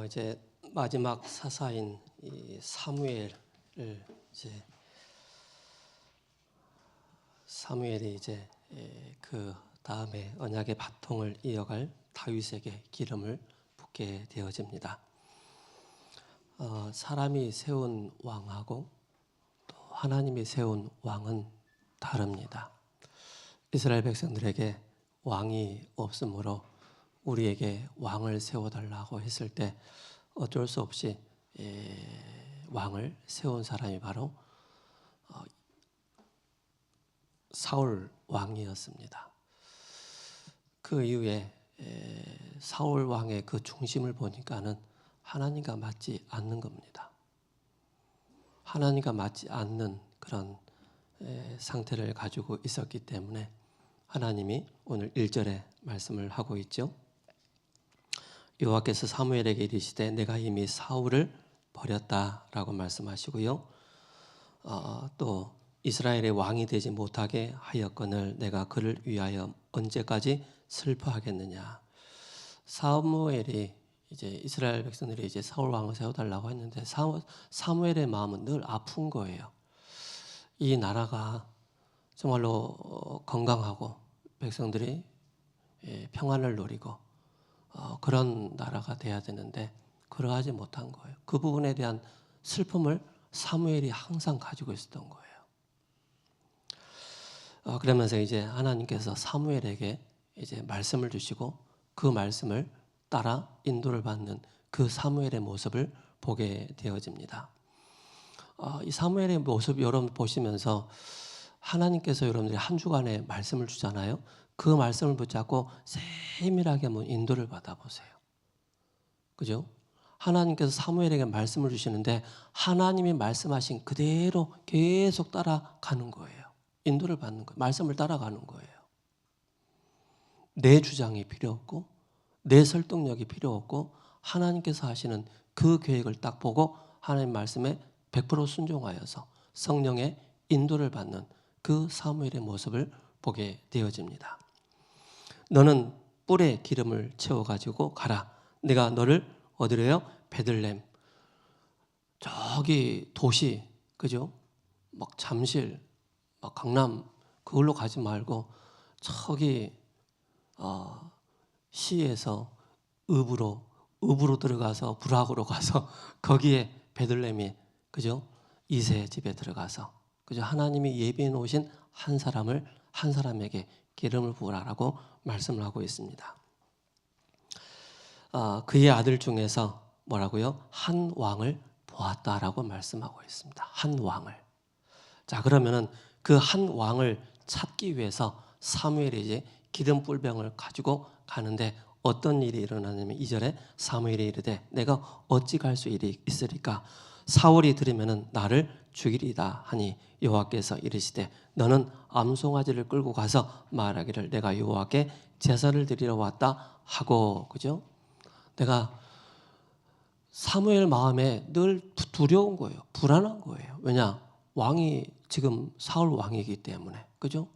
이제 마지막 사사인 이 사무엘을 사무엘이 그 다음에 언약의 바통을 이어갈 다윗에게 기름을 붓게 되어집니다. 사람이 세운 왕하고 또 하나님이 세운 왕은 다릅니다. 이스라엘 백성들에게 왕이 없으므로 우리에게 왕을 세워달라고 했을 때 어쩔 수 없이 왕을 세운 사람이 바로 사울 왕이었습니다. 그 이후에 사울 왕의 그 중심을 보니까는 하나님과 맞지 않는 겁니다. 하나님과 맞지 않는 그런 상태를 가지고 있었기 때문에 하나님이 오늘 1절에 말씀을 하고 있죠. 여호와께서 사무엘에게 이르시되 내가 이미 사울을 버렸다라고 말씀하시고요. 또 이스라엘의 왕이 되지 못하게 하였거늘 내가 그를 위하여 언제까지 슬퍼하겠느냐. 사무엘이 이제 이스라엘 백성들이 이제 사울 왕을 세워달라고 했는데 사무엘의 마음은 늘 아픈 거예요. 이 나라가 정말로 건강하고 백성들이 평안을 누리고 그런 나라가 돼야 되는데 그러하지 못한 거예요. 그 부분에 대한 슬픔을 사무엘이 항상 가지고 있었던 거예요. 그러면서 이제 하나님께서 사무엘에게 이제 말씀을 주시고 그 말씀을 따라 인도를 받는 그 사무엘의 모습을 보게 되어집니다. 이 사무엘의 모습 여러분 보시면서 하나님께서 여러분들이 한 주간에 말씀을 주잖아요. 그 말씀을 붙잡고 세밀하게 한번 인도를 받아보세요. 그죠? 하나님께서 사무엘에게 말씀을 주시는데 하나님이 말씀하신 그대로 계속 따라가는 거예요. 인도를 받는 거예요. 말씀을 따라가는 거예요. 내 주장이 필요 없고 내 설득력이 필요 없고 하나님께서 하시는 그 계획을 딱 보고 하나님 말씀에 100% 순종하여서 성령의 인도를 받는 그 사무엘의 모습을 보게 되어집니다. 너는 뿔에 기름을 채워가지고 가라. 내가 너를 어디래요? 베들레헴. 저기 도시, 그죠? 막 잠실, 막 강남 그걸로 가지 말고 저기 시에서 읍으로 들어가서 부락으로 가서 거기에 베들레헴이 그죠? 이세 집에 들어가서 그죠? 하나님이 예비해 놓으신 한 사람에게 기름을 부으라라고 말씀을 하고 있습니다. 그의 아들 중에서 뭐라고요? 한 왕을 보았다라고 말씀하고 있습니다. 한 왕을. 자, 그러면은 그 한 왕을 찾기 위해서 사무엘이 이제 기름 뿔병을 가지고 가는데 어떤 일이 일어나냐면 2절에 사무엘이 이르되 내가 어찌 갈 수 일이 있으리까? 사울이 들으면은 나를 죽이리다 하니 여호와께서 이르시되 너는 암송아지를 끌고 가서 말하기를 내가 여호와께 제사를 드리러 왔다 하고. 그죠? 내가 사무엘 마음에 늘 두려운 거예요. 불안한 거예요. 왜냐? 왕이 지금 사울 왕이기 때문에. 그죠?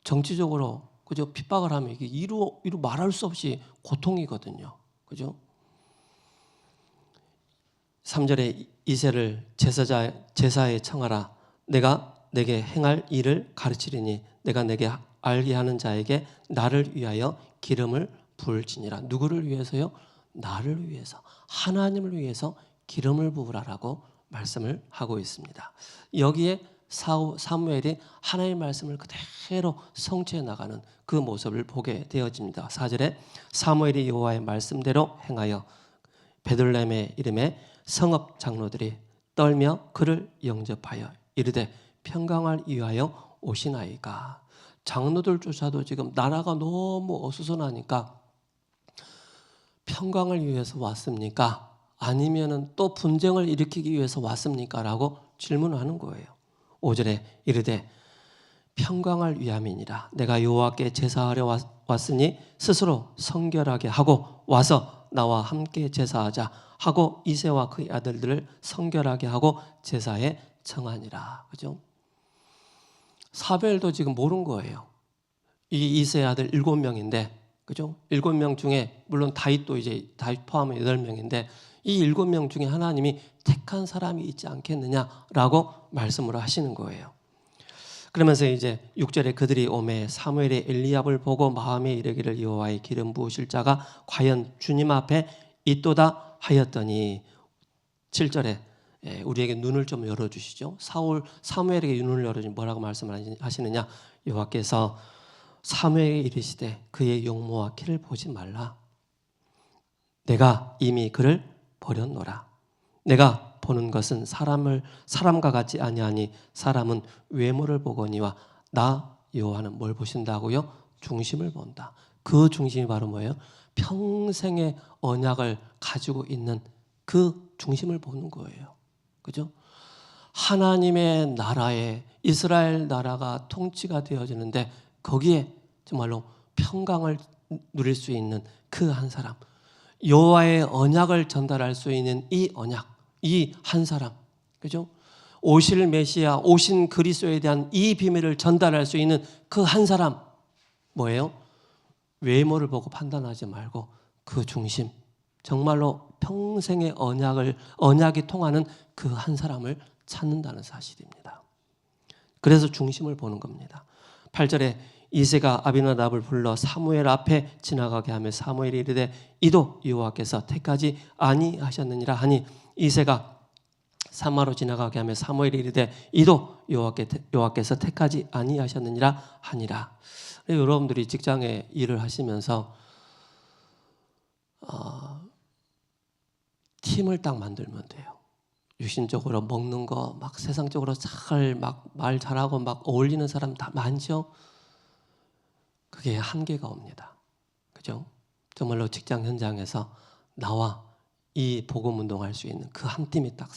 정치적으로 그죠? 핍박을 하면 이게 이루 말할 수 없이 고통이거든요. 그죠? 3절에 이새를 제사에 청하라. 내가 내게 행할 일을 가르치리니 내가 내게 알게 하는 자에게 나를 위하여 기름을 부을지니라. 누구를 위해서요? 나를 위해서, 하나님을 위해서 기름을 부으라라고 말씀을 하고 있습니다. 여기에 사무엘이 하나님의 말씀을 그대로 성취해 나가는 그 모습을 보게 되어집니다. 4절에 사무엘이 여호와의 말씀대로 행하여 베들레헴의 이름에 성읍 장로들이 떨며 그를 영접하여 이르되 평강을 위하여 오시나이까. 장로들조차도 지금 나라가 너무 어수선하니까 평강을 위해서 왔습니까? 아니면은 또 분쟁을 일으키기 위해서 왔습니까? 라고 질문을 하는 거예요. 5절에 이르되 평강을 위함이니라. 내가 여호와께 제사하려 왔으니 스스로 성결하게 하고 와서 나와 함께 제사하자 하고 이새와 그의 아들들을 성결하게 하고 제사에 청하니라. 그죠? 사무엘도 지금 모른 거예요. 이 이새의 아들 7명인데 그죠? 7명 중에 물론 다윗도 이제 다윗 포함해 8명인데 이 7명 중에 하나님이 택한 사람이 있지 않겠느냐라고 말씀을 하시는 거예요. 그러면서 이제 6절에 그들이 오매 사무엘이 엘리압을 보고 마음에 이르기를 여호와의 기름 부으실 자가 과연 주님 앞에 있도다 하였더니 7절에 우리에게 눈을 좀 열어주시죠. 사무엘에게 눈을 열어주니 뭐라고 말씀하시느냐. 여호와께서 사무엘에게 이르시되 그의 용모와 키를 보지 말라. 내가 이미 그를 버렸노라. 내가 보는 것은 사람과 같지 아니하니 사람은 외모를 보거니와 나 여호와는 뭘 보신다고요? 중심을 본다. 그 중심이 바로 뭐예요? 평생의 언약을 가지고 있는 그 중심을 보는 거예요. 그죠? 하나님의 나라에 이스라엘 나라가 통치가 되어지는데 거기에 정말로 평강을 누릴 수 있는 그 한 사람, 여호와의 언약을 전달할 수 있는 이 언약, 이 한 사람, 그죠? 오실 메시아, 오신 그리스도에 대한 이 비밀을 전달할 수 있는 그 한 사람, 뭐예요? 외모를 보고 판단하지 말고 그 중심, 정말로 평생의 언약이 통하는 그 한 사람을 찾는다는 사실입니다. 그래서 중심을 보는 겁니다. 8절에 이새가 아비나답을 불러 사무엘 앞에 지나가게 하며 사무엘이 이르되 이도 여호와께서 택하지 아니하셨느니라 하니 이새가 사마로 지나가게 하며 사무엘이 이르되 이도 여호와께서 택하지 아니하셨느니라 하니라. 여러분들이 직장에 일을 하시면서 팀을 딱 만들면 돼요. 육신적으로 먹는 거 막 세상적으로 잘 막 말 잘하고 막 어울리는 사람 다 많죠. 그게 한계가 옵니다. 그죠? 정말로 직장 현장에서 나와 이 복음 운동할 수 있는 그 한 팀이 딱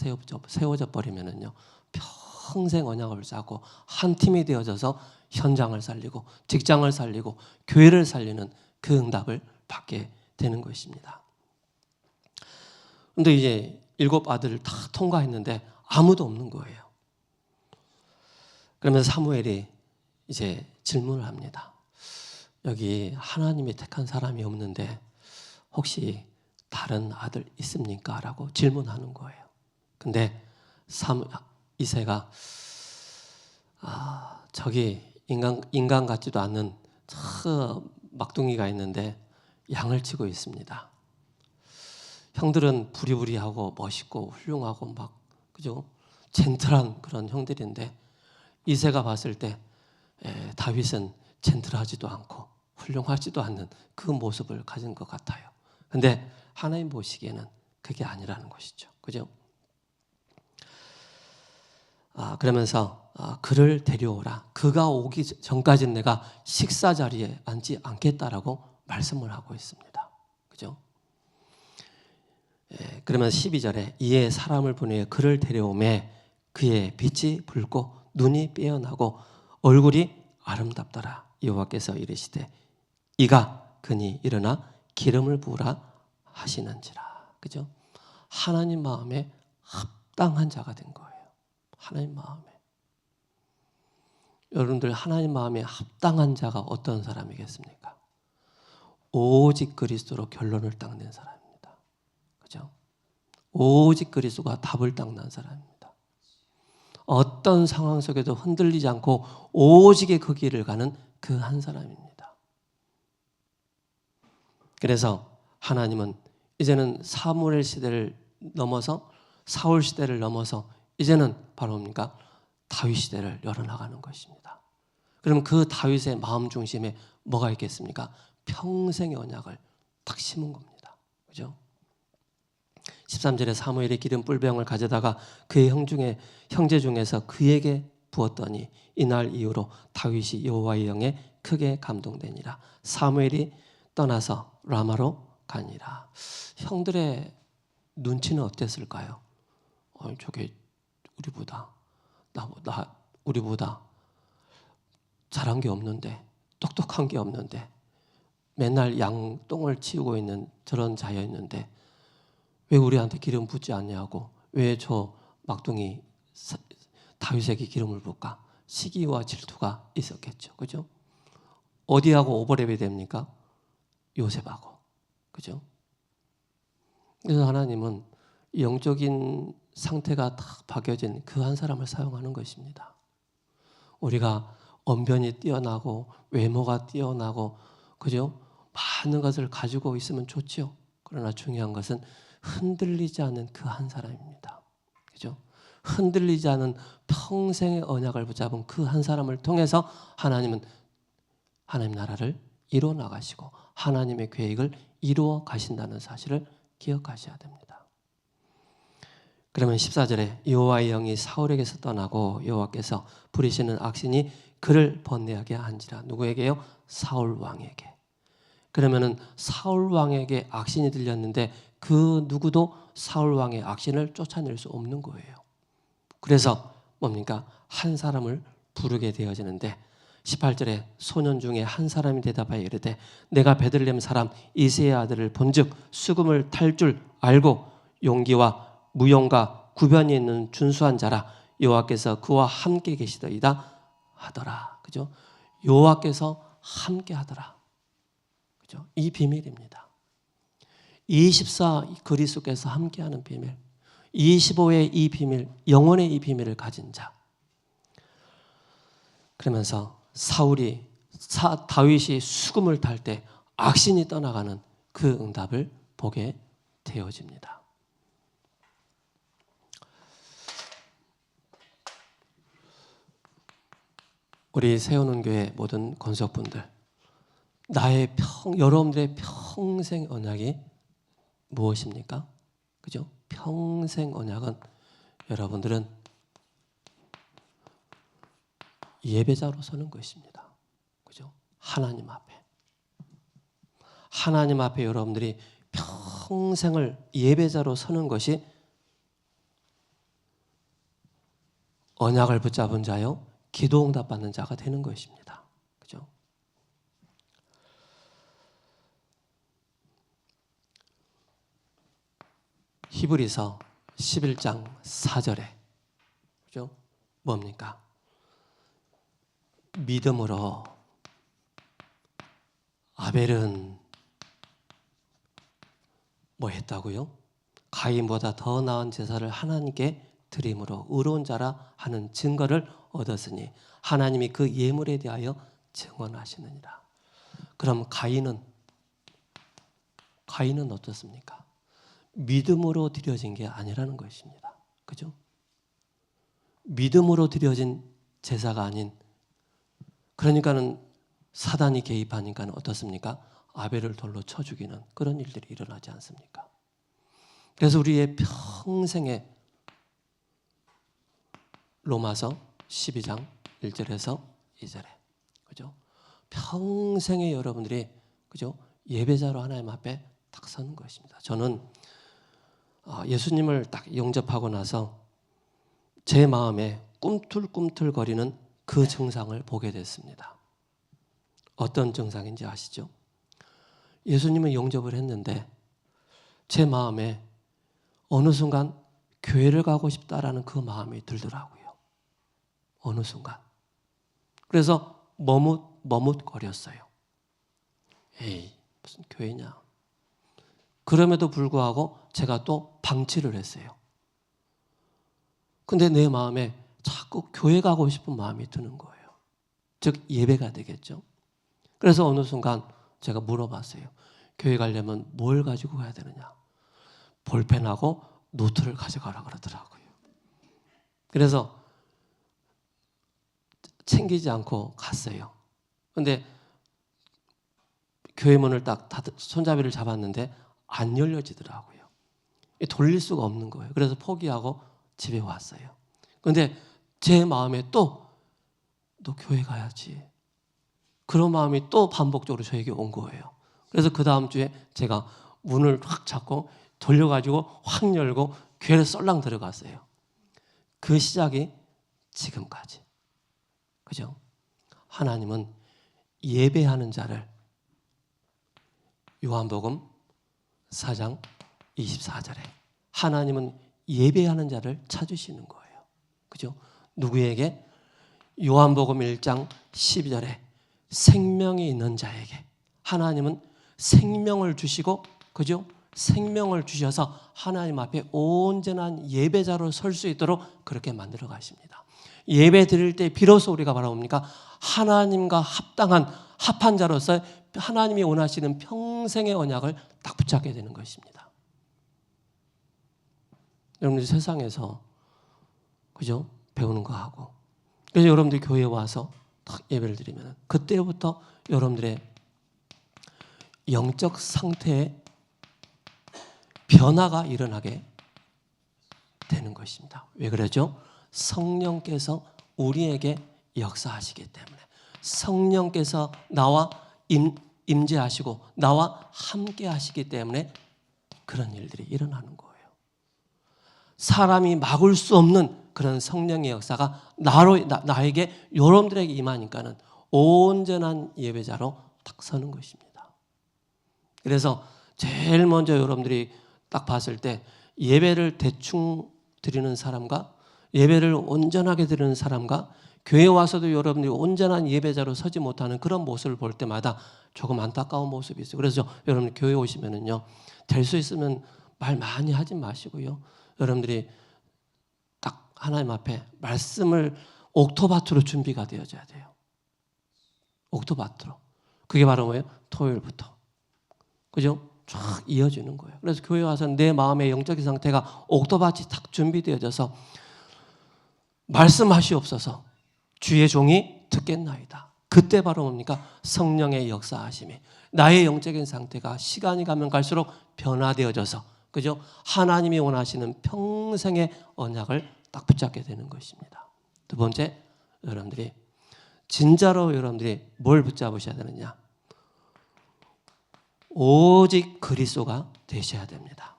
세워져 버리면은요, 평생 언약을 짜고 한 팀이 되어져서 현장을 살리고 직장을 살리고 교회를 살리는 그 응답을 받게 되는 것입니다. 그런데 이제 7 아들을 다 통과했는데 아무도 없는 거예요. 그러면서 사무엘이 이제 질문을 합니다. 여기 하나님이 택한 사람이 없는데 혹시 다른 아들 있습니까? 라고 질문하는 거예요. 근데 이새가 저기 인간 같지도 않는 막둥이가 있는데 양을 치고 있습니다. 형들은 부리부리하고 멋있고 훌륭하고 막 그죠? 젠틀한 그런 형들인데 이새가 봤을 때 다윗은 젠틀하지도 않고 훌륭하지도 않는 그 모습을 가진 것 같아요. 근데 하나님 보시기에는 그게 아니라는 것이죠. 그죠? 그러면서 그를 데려오라. 그가 오기 전까지는 내가 식사 자리에 앉지 않겠다라고 말씀을 하고 있습니다. 그죠? 그러면 12절에 이에 사람을 보내 그를 데려오매 그의 빛이 붉고 눈이 빼어나고 얼굴이 아름답더라. 여호와께서 이르시되 이가 그니 일어나 기름을 부으라 하시는지라. 그죠? 하나님 마음에 합당한 자가 된 거예요. 하나님 마음에. 여러분들 하나님 마음에 합당한 자가 어떤 사람이겠습니까? 오직 그리스도로 결론을 딱 낸 사람입니다. 그죠? 오직 그리스도가 답을 딱 난 사람입니다. 어떤 상황 속에도 흔들리지 않고 오직의 그 길을 가는 그 한 사람입니다. 그래서 하나님은 이제는 사무엘 시대를 넘어서 사울 시대를 넘어서 이제는 바로 뭡니까? 다윗 시대를 열어나가는 것입니다. 그럼 그 다윗의 마음 중심에 뭐가 있겠습니까? 평생의 언약을 딱 심은 겁니다. 그죠? 13절에 사무엘이 기름 뿔병을 가져다가 그의 형제 중에서 그에게 부었더니 이날 이후로 다윗이 여호와의 영에 크게 감동되니라. 사무엘이 떠나서 라마로 가니라. 형들의 눈치는 어땠을까요? 저게 우리보다 잘한 게 없는데, 똑똑한 게 없는데, 맨날 양똥을 치우고 있는 저런 자였는데 왜 우리한테 기름 붓지 않냐고, 왜 저 막둥이 다윗에게 기름을 붓까? 시기와 질투가 있었겠죠. 그죠? 어디하고 오버랩이 됩니까? 요셉하고. 그죠? 그래서 하나님은 영적인 상태가 다 바뀌어진 그 한 사람을 사용하는 것입니다. 우리가 언변이 뛰어나고 외모가 뛰어나고 그죠? 많은 것을 가지고 있으면 좋죠. 그러나 중요한 것은 흔들리지 않는 그 한 사람입니다. 그죠? 흔들리지 않은 평생의 언약을 붙잡은 그 한 사람을 통해서 하나님은 하나님 나라를 이루어 나가시고 하나님의 계획을 이루어 가신다는 사실을 기억하셔야 됩니다. 그러면 14절에 여호와의 영이 사울에게서 떠나고 여호와께서 부리시는 악신이 그를 번뇌하게 한지라. 누구에게요? 사울 왕에게. 그러면은 사울 왕에게 악신이 들렸는데 그 누구도 사울 왕의 악신을 쫓아낼 수 없는 거예요. 그래서 뭡니까? 한 사람을 부르게 되어지는데 18절에 소년 중에 한 사람이 대답하여 이르되 내가 베들레헴 사람 이새의 아들을 본즉 수금을 탈 줄 알고 용기와 무용과 구변이 있는 준수한 자라 여호와께서 그와 함께 계시더이다 하더라. 그죠? 여호와께서 함께 하더라. 그죠? 이 비밀입니다. 24 그리스도께서 함께하는 비밀, 25의 이 비밀, 영원의 이 비밀을 가진 자. 그러면서 다윗이 수금을 탈 때 악신이 떠나가는 그 응답을 보게 되어집니다. 우리 세우는 교회 모든 권속분들, 여러분들의 평생 언약이 무엇입니까? 그죠? 평생 언약은 여러분들은 예배자로 서는 것입니다. 그죠? 하나님 앞에. 하나님 앞에 여러분들이 평생을 예배자로 서는 것이 언약을 붙잡은 자요, 기도 응답 받는 자가 되는 것입니다. 그죠? 히브리서 11장 4절에 그죠? 뭡니까? 믿음으로 아벨은 뭐 했다고요? 가인보다 더 나은 제사를 하나님께 드림으로 의로운 자라 하는 증거를 얻었으니 하나님이 그 예물에 대하여 증언하시느니라. 그럼 가인은 어떻습니까? 믿음으로 드려진 게 아니라는 것입니다. 그죠? 믿음으로 드려진 제사가 아닌, 그러니까는 사단이 개입하니까 어떻습니까? 아벨을 돌로 쳐 죽이는 그런 일들이 일어나지 않습니까? 그래서 우리의 평생에 로마서 12장 1절에서 2절에 그죠? 평생에 여러분들이 그죠? 예배자로 하나님 앞에 딱 서는 것입니다. 저는 예수님을 딱 영접하고 나서 제 마음에 꿈틀꿈틀거리는 그 증상을 보게 됐습니다. 어떤 증상인지 아시죠? 예수님을 영접을 했는데 제 마음에 어느 순간 교회를 가고 싶다라는 그 마음이 들더라고요. 어느 순간. 그래서 머뭇거렸어요. 에이, 무슨 교회냐. 그럼에도 불구하고 제가 또 방치를 했어요. 근데 내 마음에 자꾸 교회 가고 싶은 마음이 드는 거예요. 즉 예배가 되겠죠. 그래서 어느 순간 제가 물어봤어요. 교회 가려면 뭘 가지고 가야 되느냐. 볼펜하고 노트를 가져가라 그러더라고요. 그래서 챙기지 않고 갔어요. 근데 교회 문을 딱 손잡이를 잡았는데 안 열려지더라고요. 돌릴 수가 없는 거예요. 그래서 포기하고 집에 왔어요. 근데 제 마음에 또 교회 가야지. 그런 마음이 또 반복적으로 저에게 온 거예요. 그래서 그 다음 주에 제가 문을 확 잡고 돌려가지고 확 열고 교회를 썰랑 들어갔어요. 그 시작이 지금까지. 그죠? 하나님은 예배하는 자를 요한복음 4장 24절에 하나님은 예배하는 자를 찾으시는 거예요. 그죠? 누구에게? 요한복음 1장 12절에 생명이 있는 자에게. 하나님은 생명을 주시고, 그죠? 생명을 주셔서 하나님 앞에 온전한 예배자로 설 수 있도록 그렇게 만들어 가십니다. 예배 드릴 때 비로소 우리가 바라봅니까? 하나님과 합한 자로서 하나님이 원하시는 평생의 언약을 딱 붙잡게 되는 것입니다. 여러분들 세상에서, 그죠? 배우는 거 하고, 그래서 여러분들이 교회에 와서 딱 예배를 드리면 그때부터 여러분들의 영적 상태에 변화가 일어나게 되는 것입니다. 왜 그러죠? 성령께서 우리에게 역사하시기 때문에, 성령께서 나와 임재하시고 나와 함께 하시기 때문에 그런 일들이 일어나는 거예요. 사람이 막을 수 없는 그런 성령의 역사가 나에게, 여러분들에게 임하니까는 온전한 예배자로 딱 서는 것입니다. 그래서 제일 먼저 여러분들이 딱 봤을 때 예배를 대충 드리는 사람과 예배를 온전하게 드리는 사람과 교회 와서도 여러분들이 온전한 예배자로 서지 못하는 그런 모습을 볼 때마다 조금 안타까운 모습이 있어요. 그래서 여러분 교회 오시면은요, 될 수 있으면 말 많이 하지 마시고요, 여러분들이 딱 하나님 앞에 말씀을 옥토밭으로 준비가 되어져야 돼요. 옥토밭으로. 그게 바로 뭐예요? 토요일부터. 그죠? 쫙 이어지는 거예요. 그래서 교회 와서 내 마음의 영적인 상태가 옥토밭이 딱 준비되어져서 말씀하시옵소서 주의 종이 듣겠나이다. 그때 바로 뭡니까? 성령의 역사하심이 나의 영적인 상태가 시간이 가면 갈수록 변화되어져서, 그죠? 하나님이 원하시는 평생의 언약을 딱 붙잡게 되는 것입니다. 두 번째, 여러분들이 진짜로 여러분들이 뭘 붙잡으셔야 되느냐? 오직 그리스도가 되셔야 됩니다.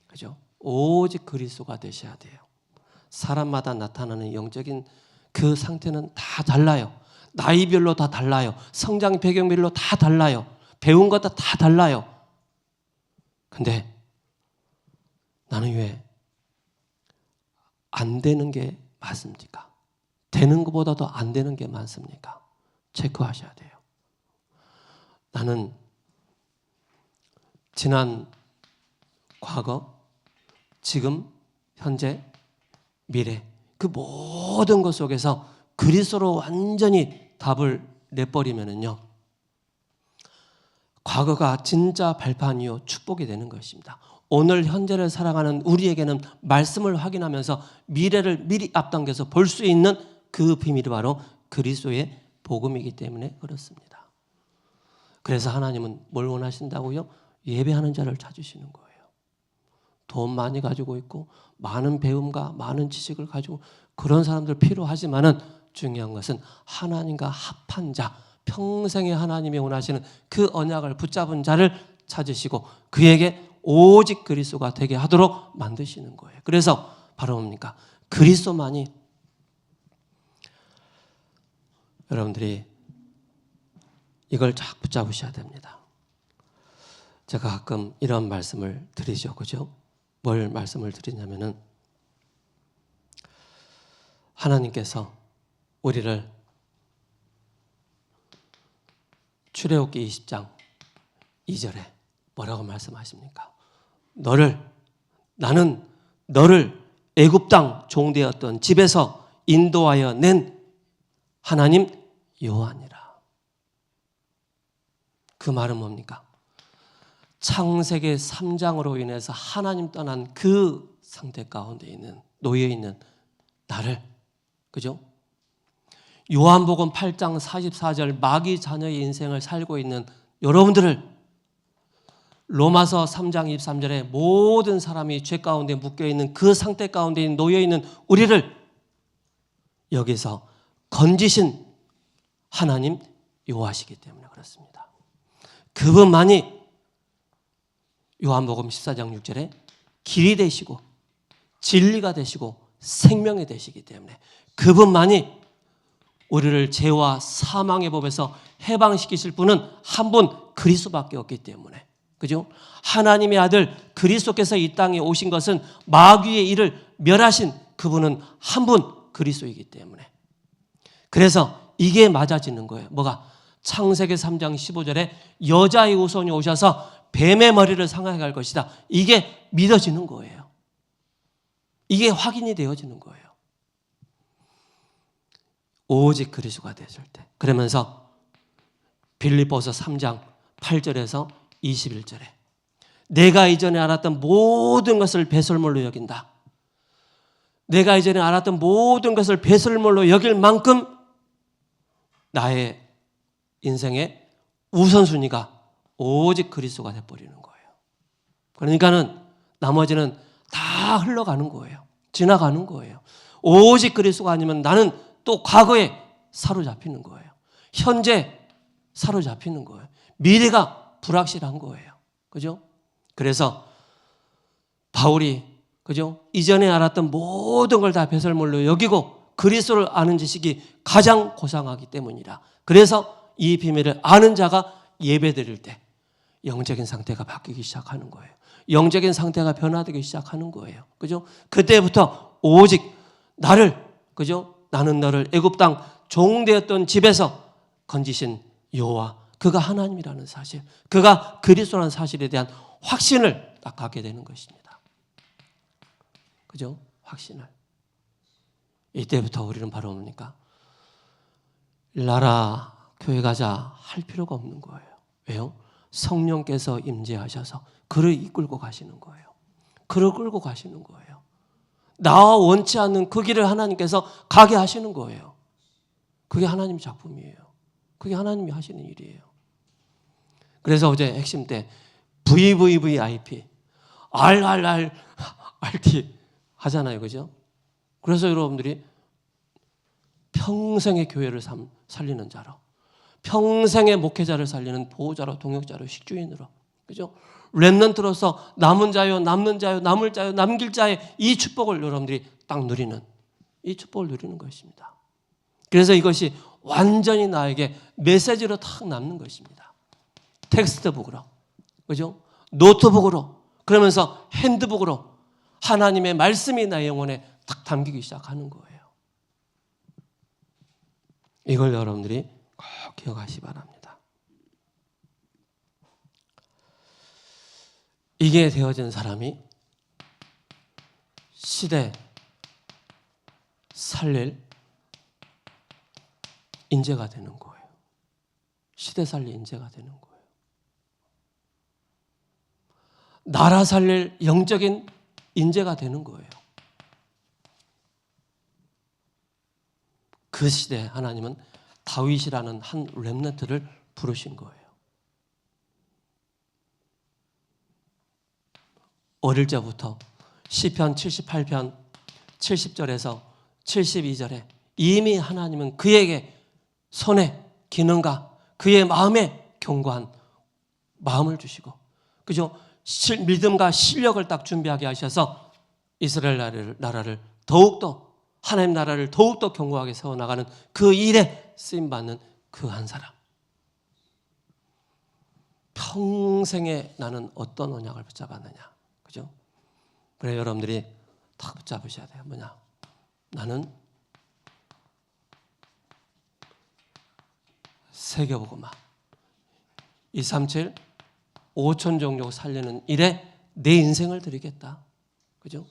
그죠? 오직 그리스도가 되셔야 돼요. 사람마다 나타나는 영적인 그 상태는 다 달라요. 나이별로 다 달라요. 성장 배경별로 다 달라요. 배운 것도 다 달라요. 근데 나는 왜 안 되는 게 맞습니까? 되는 것보다도 안 되는 게 많습니까? 체크하셔야 돼요. 나는 지난, 과거, 지금, 현재, 미래, 그 모든 것 속에서 그리스도로 완전히 답을 내버리면은요, 과거가 진짜 발판이요 축복이 되는 것입니다. 오늘 현재를 살아가는 우리에게는 말씀을 확인하면서 미래를 미리 앞당겨서 볼 수 있는 그 비밀이 바로 그리스도의 복음이기 때문에 그렇습니다. 그래서 하나님은 뭘 원하신다고요? 예배하는 자를 찾으시는 거예요. 돈 많이 가지고 있고 많은 배움과 많은 지식을 가지고 그런 사람들 필요하지만은 중요한 것은 하나님과 합한 자, 평생에 하나님이 원하시는 그 언약을 붙잡은 자를 찾으시고 그에게 오직 그리스도가 되게 하도록 만드시는 거예요. 그래서 바로 뭡니까? 그리스도만이, 여러분들이 이걸 쫙 붙잡으셔야 됩니다. 제가 가끔 이런 말씀을 드리죠. 그죠? 뭘 말씀을 드리냐면은 하나님께서 우리를 출애굽기 20장 2절에 뭐라고 말씀하십니까? 나는 너를 애굽 땅 종되었던 집에서 인도하여 낸 하나님 여호와니라. 그 말은 뭡니까? 창세기 3장으로 인해서 하나님 떠난 그 상태 가운데 놓여 있는 나를, 그죠? 요한복음 8장 44절 마귀 자녀의 인생을 살고 있는 여러분들을, 로마서 3장 23절에 모든 사람이 죄 가운데 묶여있는 그 상태 가운데 놓여있는 우리를 여기서 건지신 하나님 여호와시기 때문에 그렇습니다. 그분만이 요한복음 14장 6절에 길이 되시고 진리가 되시고 생명이 되시기 때문에 그분만이 우리를 죄와 사망의 법에서 해방시키실 분은 한 분 그리스도밖에 없기 때문에, 그죠? 하나님의 아들 그리스도께서 이 땅에 오신 것은 마귀의 일을 멸하신 그분은 한 분 그리스도이기 때문에, 그래서 이게 맞아지는 거예요. 뭐가? 창세기 3장 15절에 여자의 후손이 오셔서 뱀의 머리를 상하게 할 것이다. 이게 믿어지는 거예요. 이게 확인이 되어지는 거예요. 오직 그리스도가 되실 때. 그러면서 빌립보서 3장 8절에서 21절에 내가 이전에 알았던 모든 것을 배설물로 여긴다. 내가 이전에 알았던 모든 것을 배설물로 여길 만큼 나의 인생의 우선순위가 오직 그리스도가 돼버리는 거예요. 그러니까는 나머지는 다 흘러가는 거예요. 지나가는 거예요. 오직 그리스도가 아니면 나는 또 과거에 사로잡히는 거예요. 현재 사로잡히는 거예요. 미래가 불확실한 거예요. 그죠? 그래서 바울이 그죠? 이전에 알았던 모든 걸 다 배설물로 여기고 그리스도를 아는 지식이 가장 고상하기 때문이라. 그래서 이 비밀을 아는 자가 예배드릴 때 영적인 상태가 바뀌기 시작하는 거예요. 영적인 상태가 변화되기 시작하는 거예요. 그죠? 그때부터 오직 나를 그죠? 나는 너를 애굽 땅 종되었던 집에서 건지신 여호와 그가 하나님이라는 사실, 그가 그리스도라는 사실에 대한 확신을 딱 갖게 되는 것입니다. 그죠? 확신을. 이때부터 우리는 바로 뭡니까? 나라 교회 가자 할 필요가 없는 거예요. 왜요? 성령께서 임재하셔서 그를 이끌고 가시는 거예요. 그를 끌고 가시는 거예요. 나와 원치 않는 그 길을 하나님께서 가게 하시는 거예요. 그게 하나님 작품이에요. 그게 하나님이 하시는 일이에요. 그래서 어제 핵심 때 VVVIP, RRRRT 하잖아요. 그죠? 그래서 여러분들이 평생의 교회를 살리는 자로, 평생의 목회자를 살리는 보호자로, 동역자로, 식주인으로, 그죠? 렘넌트로서 남은 자요, 남는 자요, 남을 자요, 남길 자의 이 축복을 여러분들이 딱 누리는, 이 축복을 누리는 것입니다. 그래서 이것이 완전히 나에게 메시지로 탁 남는 것입니다. 텍스트북으로, 그죠? 노트북으로, 그러면서 핸드북으로 하나님의 말씀이 나의 영혼에 탁 담기기 시작하는 거예요. 이걸 여러분들이 꼭 기억하시기 바랍니다. 이게 되어진 사람이 시대 살릴 인재가 되는 거예요. 시대 살릴 인재가 되는 거예요. 나라 살릴 영적인 인재가 되는 거예요. 그 시대에 하나님은 다윗이라는 한 렘넌트를 부르신 거예요. 어릴 적부터 시편 78편 70절에서 72절에 이미 하나님은 그에게 손에 기능과 그의 마음에 견고한 마음을 주시고, 그죠? 믿음과 실력을 딱 준비하게 하셔서 이스라엘 나라를 더욱더, 하나님 나라를 더욱더 견고하게 세워나가는 그 일에 쓰임받는 그 한 사람. 평생에 나는 어떤 언약을 붙잡았느냐. 그죠? 그래 여러분들이 딱 붙잡으셔야 돼요. 뭐냐? 나는 세계복음화 237 5천 종족 살리는 일에 내 인생을 드리겠다. 그죠?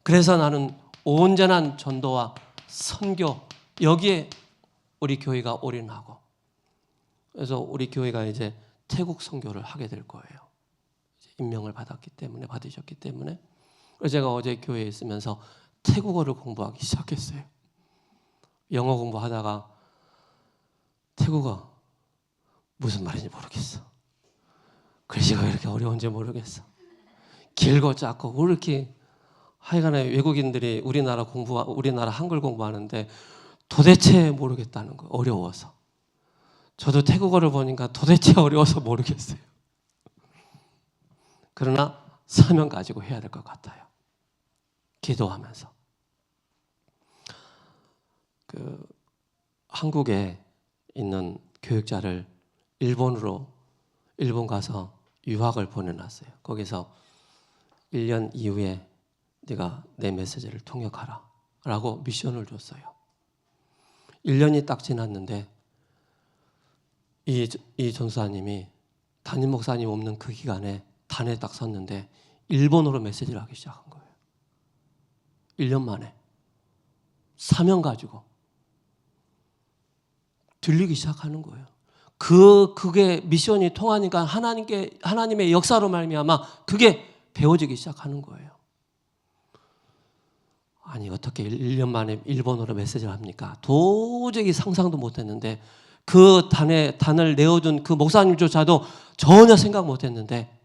그래서 나는 온전한 전도와 선교, 여기에 우리 교회가 올인하고, 그래서 우리 교회가 이제 태국 선교를 하게 될 거예요. 임명을 받으셨기 때문에. 그래서 제가 어제 교회에 있으면서 태국어를 공부하기 시작했어요. 영어 공부하다가 태국어 무슨 말인지 모르겠어. 글씨가 왜 이렇게 어려운지 모르겠어. 길고 작고 왜 이렇게, 하여간에 외국인들이 우리나라 한글 공부하는데 도대체 모르겠다는 거예요. 어려워서. 저도 태국어를 보니까 도대체 어려워서 모르겠어요. 그러나 사명 가지고 해야 될 것 같아요. 기도하면서. 한국에 있는 교육자를 일본 가서 유학을 보내놨어요. 거기서 1년 이후에 네가 내 메시지를 통역하라 라고 미션을 줬어요. 1년이 딱 지났는데 이 전사님이 담임 목사님 없는 그 기간에 단에 딱 섰는데 일본어로 메시지를 하기 시작한 거예요. 1년 만에 사명 가지고 들리기 시작하는 거예요. 그게 미션이 통하니까 하나님의 역사로 말미암아 그게 배워지기 시작하는 거예요. 아니 어떻게 1년 만에 일본어로 메시지를 합니까? 도저히 상상도 못했는데 그 단을 내어준 그 목사님조차도 전혀 생각 못했는데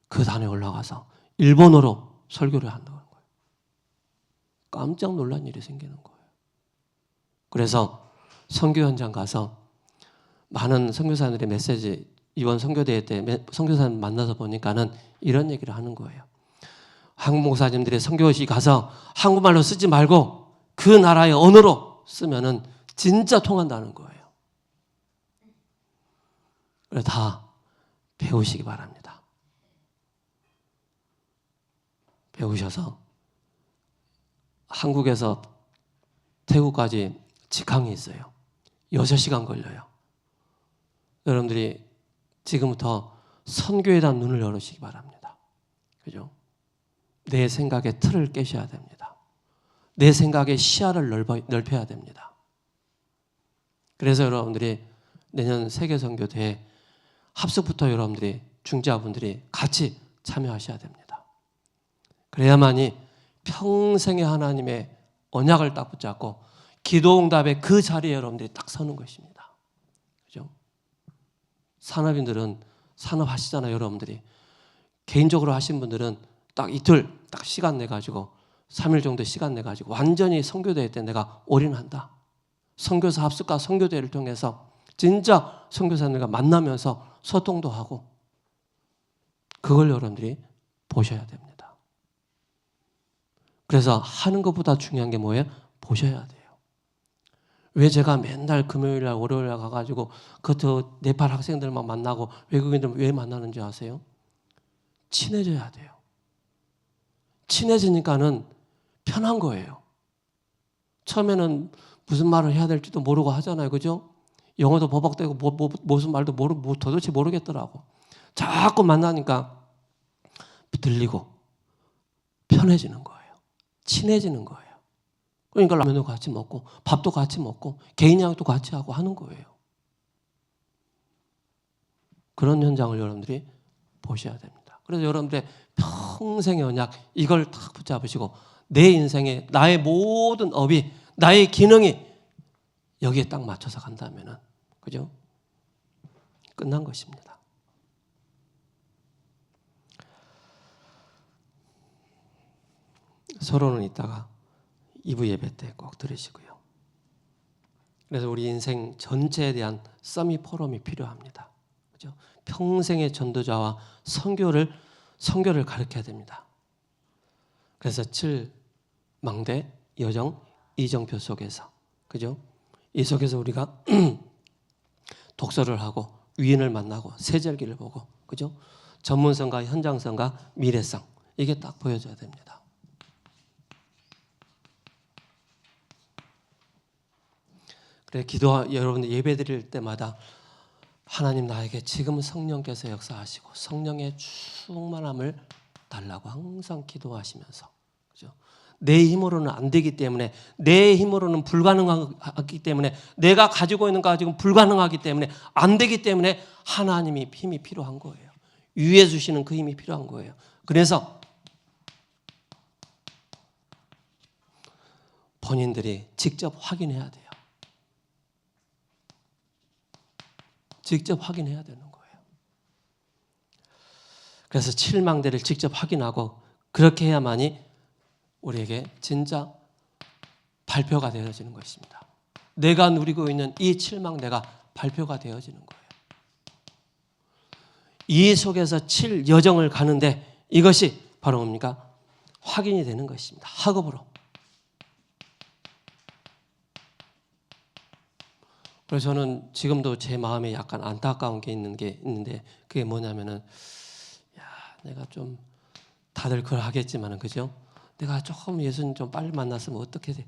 그 단에 올라가서 일본어로 설교를 한다는 거예요. 깜짝 놀란 일이 생기는 거예요. 그래서 선교 현장 가서 많은 선교사님들의 메시지, 이번 선교대회 때 선교사님 만나서 보니까는 이런 얘기를 하는 거예요. 한국 목사님들의 선교시 가서 한국말로 쓰지 말고 그 나라의 언어로 쓰면은 진짜 통한다는 거예요. 그래서 다 배우시기 바랍니다. 배우셔서 한국에서 태국까지 직항이 있어요. 6시간 걸려요. 여러분들이 지금부터 선교에 대한 눈을 열으시기 바랍니다. 그죠? 내 생각의 틀을 깨셔야 됩니다. 내 생각의 시야를 넓혀야 됩니다. 그래서 여러분들이 내년 세계선교대회 합숙부터 여러분들이 중재자분들이 같이 참여하셔야 됩니다. 그래야만이 평생의 하나님의 언약을 딱 붙잡고 기도응답의 그 자리에 여러분들이 딱 서는 것입니다. 그죠? 산업인들은 산업하시잖아요, 여러분들이. 개인적으로 하신 분들은 딱 이틀 딱 시간 내가지고 3일 정도 시간 내가지고 완전히 선교대회 때 내가 올인한다. 선교사 합숙과 선교대회를 통해서 진짜 선교사님들과 만나면서 소통도 하고 그걸 여러분들이 보셔야 됩니다. 그래서 하는 것보다 중요한 게 뭐예요? 보셔야 돼요. 왜 제가 맨날 금요일날 월요일날 가가지고 그것도 네팔 학생들만 만나고 외국인들 왜 만나는지 아세요? 친해져야 돼요. 친해지니까는 편한 거예요. 처음에는 무슨 말을 해야 될지도 모르고 하잖아요. 그죠? 영어도 버벅대고 무슨 말도 도대체 모르겠더라고. 자꾸 만나니까 들리고 편해지는 거예요. 친해지는 거예요. 그러니까 라면도 같이 먹고 밥도 같이 먹고 개인 양도 같이 하고 하는 거예요. 그런 현장을 여러분들이 보셔야 됩니다. 그래서 여러분들의 평생의 언약 이걸 딱 붙잡으시고 내 인생에 나의 모든 업이 나의 기능이 여기에 딱 맞춰서 간다면은 그죠? 끝난 것입니다. 서론은 이따가 2부 예배 때 꼭 들으시고요. 그래서 우리 인생 전체에 대한 서밋 포럼이 필요합니다. 그죠? 평생의 전도자와 선교를 가르쳐야 됩니다. 그래서 7망대 여정 이정표 속에서 그죠? 이 속에서 우리가 독서를 하고 위인을 만나고 세절기를 보고 그죠? 전문성과 현장성과 미래성 이게 딱 보여줘야 됩니다. 그래 여러분들 예배 드릴 때마다 하나님 나에게 지금 성령께서 역사하시고 성령의 충만함을 달라고 항상 기도하시면서 그죠? 내 힘으로는 안 되기 때문에 내 힘으로는 불가능하기 때문에 내가 가지고 있는 거 가지고 불가능하기 때문에 안 되기 때문에 하나님이 힘이 필요한 거예요. 위에 주시는 그 힘이 필요한 거예요. 그래서 본인들이 직접 확인해야 돼요. 직접 확인해야 되는 거예요. 그래서 7망대를 직접 확인하고 그렇게 해야만이 우리에게 진짜 발표가 되어지는 것입니다. 내가 누리고 있는 이 7망대가 발표가 되어지는 거예요. 이 속에서 7여정을 가는데 이것이 바로 뭡니까? 확인이 되는 것입니다. 학업으로. 그래서 저는 지금도 제 마음에 약간 안타까운 게 있는데 그게 뭐냐면은 내가 좀 다들 그걸 하겠지만은 그죠? 내가 조금 예수님 좀 빨리 만났으면 어떻게 돼?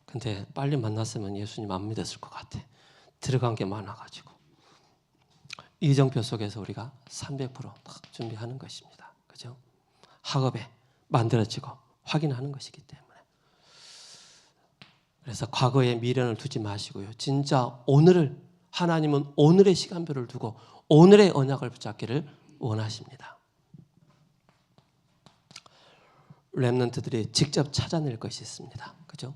근데 빨리 만났으면 예수님 안 믿었을 것 같아. 들어간 게 많아가지고 이정표 속에서 우리가 300% 준비하는 것입니다. 그죠? 학업에 만들어지고 확인하는 것이기 때문에. 그래서 과거에 미련을 두지 마시고요. 진짜 오늘을, 하나님은 오늘의 시간표를 두고 오늘의 언약을 붙잡기를 원하십니다. 렘넌트들이 직접 찾아낼 것이 있습니다. 그죠?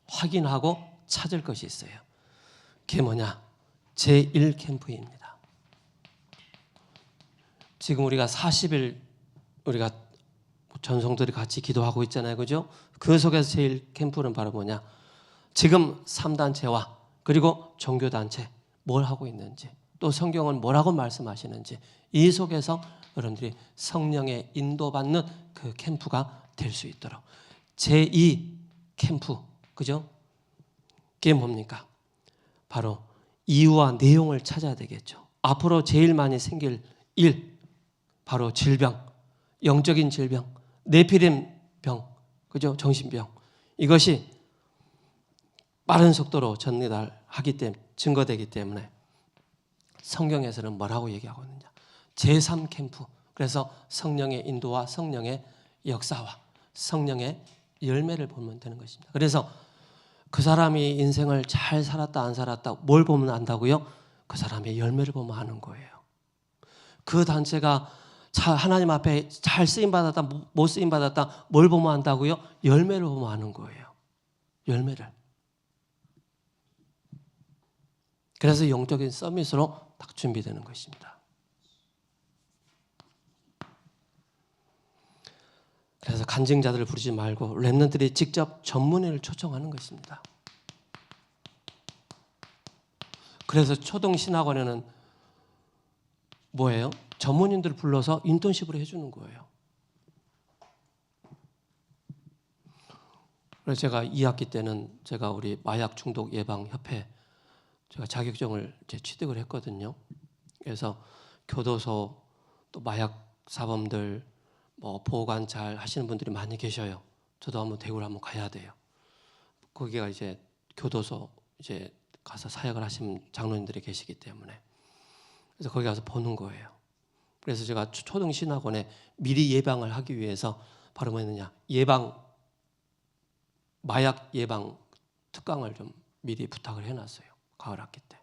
확인하고 찾을 것이 있어요. 그게 뭐냐? 제1캠프입니다. 지금 우리가 40일 우리가 전성들이 같이 기도하고 있잖아요. 그죠? 그 속에서 제1캠프는 바로 뭐냐? 지금 3단체와 그리고 종교단체 뭘 하고 있는지, 또 성경은 뭐라고 말씀하시는지, 이 속에서 여러분들이 성령의 인도받는 그 캠프가 될 수 있도록 제2캠프, 그죠? 그게 뭡니까? 바로 이유와 내용을 찾아야 되겠죠. 앞으로 제일 많이 생길 일, 바로 질병, 영적인 질병, 네피림병, 그죠? 정신병. 이것이 빠른 속도로 전달하기 때문에, 증거되기 때문에 성경에서는 뭐라고 얘기하고 있느냐? 제3캠프. 그래서 성령의 인도와 성령의 역사와 성령의 열매를 보면 되는 것입니다. 그래서 그 사람이 인생을 잘 살았다 안 살았다 뭘 보면 안다고요? 그 사람의 열매를 보면 아는 거예요. 그 단체가 하나님 앞에 잘 쓰임받았다 못 쓰임받았다 뭘 보면 안다고요? 열매를 보면 아는 거예요. 열매를. 그래서 영적인 서밋으로 딱 준비되는 것입니다. 그래서 간증자들을 부르지 말고 렘넌트들이 직접 전문의를 초청하는 것입니다. 그래서 초동신학원에는 뭐예요? 전문인들을 불러서 인턴십을 해주는 거예요. 그래서 제가 2학기 때는 제가 우리 마약 중독 예방 협회 제가 자격증을 취득을 했거든요. 그래서 교도소 또 마약 사범들 뭐 보호관 잘 하시는 분들이 많이 계셔요. 저도 한번 대구를 한번 가야 돼요. 거기가 이제 교도소 이제 가서 사역을 하신 장로님들이 계시기 때문에 그래서 거기 가서 보는 거예요. 그래서 제가 초등신학원에 미리 예방을 하기 위해서 바로 뭐였느냐, 마약 예방 특강을 좀 미리 부탁을 해놨어요. 가을 학기 때.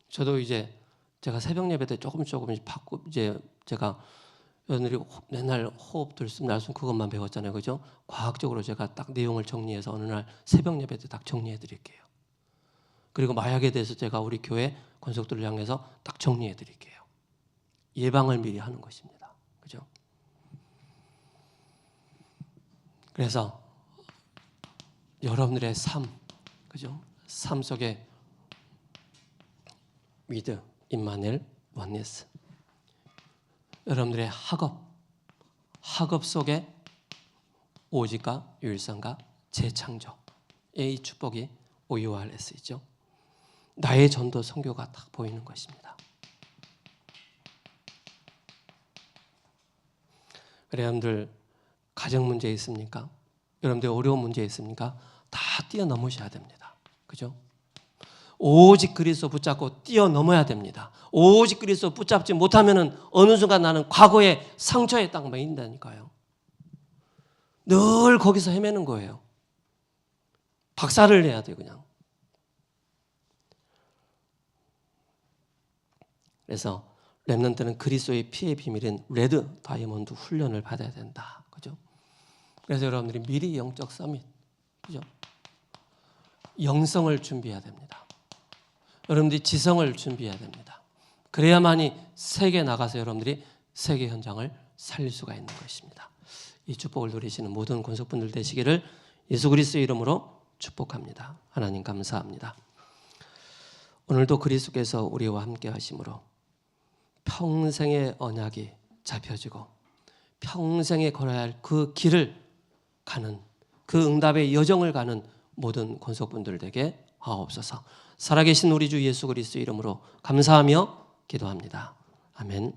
저도 이제 제가 새벽 예배 때 조금씩 바꾸 이제 제가 여러분들이 맨날 호흡 들숨 날숨 그것만 배웠잖아요. 그죠? 과학적으로 제가 딱 내용을 정리해서 어느 날 새벽 예배 때 딱 정리해 드릴게요. 그리고 마약에 대해서 제가 우리 교회 권속들을 향해서 딱 정리해 드릴게요. 예방을 미리 하는 것입니다. 그죠? 그래서 여러분들의 삶, 그죠? 삶 속에 위드, 임마누엘, 원네스. 여러분들의 학업 속에 오직과 유일성과 재창조의 이 축복이 OURS이죠. 나의 전도 선교가 딱 보이는 것입니다. 그래, 여러분들 가정 문제 있습니까? 여러분들 어려운 문제 있습니까? 다 뛰어넘으셔야 됩니다. 그죠? 오직 그리스도 붙잡고 뛰어넘어야 됩니다. 오직 그리스도 붙잡지 못하면은 어느 순간 나는 과거의 상처에 딱 매인다니까요. 늘 거기서 헤매는 거예요. 박살을 내야 돼요, 그냥. 그래서 렘넌트는 그리스도의 피의 비밀인 레드 다이아몬드 훈련을 받아야 된다. 그죠? 그래서 여러분들이 미리 영적 서밋, 그죠? 영성을 준비해야 됩니다. 여러분들이 지성을 준비해야 됩니다. 그래야만이 세계에 나가서 여러분들이 세계 현장을 살릴 수가 있는 것입니다. 이 축복을 누리시는 모든 권속분들 되시기를 예수 그리스도의 이름으로 축복합니다. 하나님 감사합니다. 오늘도 그리스도께서 우리와 함께 하심으로 평생의 언약이 잡혀지고 평생에 걸어야 할 그 길을 가는, 그 응답의 여정을 가는 모든 권속분들 되게 하옵소서. 살아계신 우리 주 예수 그리스도 이름으로 감사하며 기도합니다. 아멘.